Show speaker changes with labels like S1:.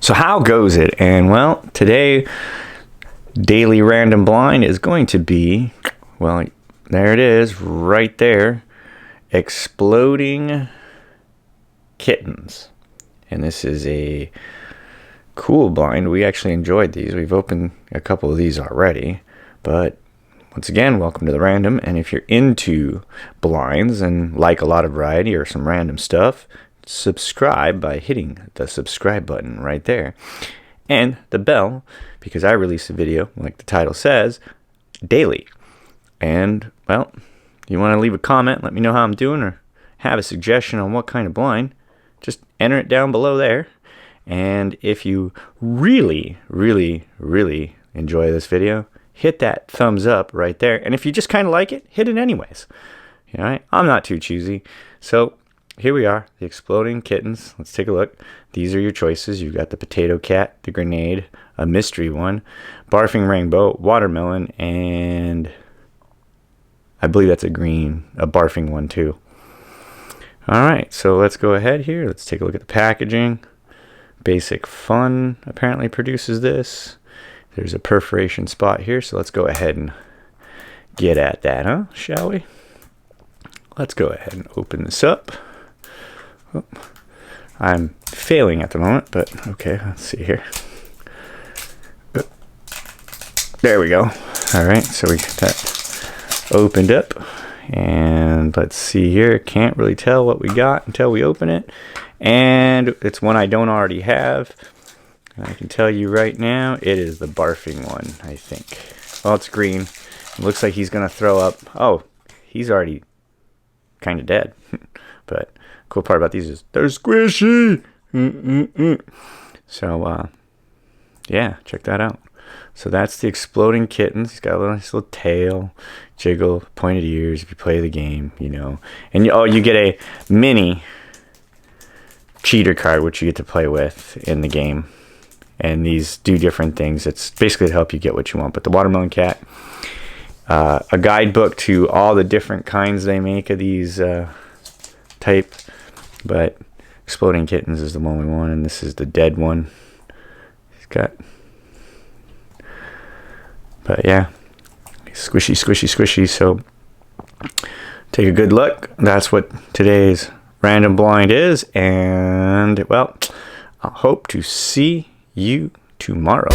S1: So how goes it? And well, today daily random blind is going to be, well, there it is right there, exploding kittens. And this is a cool blind. We actually enjoyed these. We've opened a couple of these already, but once again, welcome to the random. And if you're into blinds and like a lot of variety or some random stuff, subscribe by hitting the subscribe button right there and the bell, because I release a video, like the title says, daily. And well, you want to leave a comment, let me know how I'm doing, or have a suggestion on what kind of blind, just enter it down below there. And if you really enjoy this video, hit that thumbs up right there. And if you just kind of like it, hit it anyways. All right, I'm not too choosy. So here we are, the exploding kittens. Let's take a look. These are your choices. You've got the potato cat, the grenade, a mystery one, barfing rainbow, watermelon, and I believe that's a barfing one too. All right, so let's go ahead here. Let's take a look at the packaging. Basic Fun apparently produces this. There's a perforation spot here, so let's go ahead and get at that, huh? Shall we? Let's go ahead and open this up. Oh, I'm failing at the moment, but okay, let's see here. There we go. All right, so we got that opened up, and let's see here. Can't really tell what we got until we open it, and it's one I don't already have. I can tell you right now, it is the barfing one, I think. Well, it's green. It looks like he's gonna throw up. Oh, he's already kind of dead. But cool part about these is they're squishy. So yeah, check that out. So that's the exploding kittens. He's got a nice little tail, jiggle, pointed ears if you play the game, you know. And you get a mini cheater card, which you get to play with in the game. And these do different things. It's basically to help you get what you want. But the watermelon cat, a guidebook to all the different kinds they make of these type. But exploding kittens is the one we want, and this is the dead one. He's got, but yeah, squishy. So take a good look. That's what today's random blind is, and well, I hope to see you tomorrow.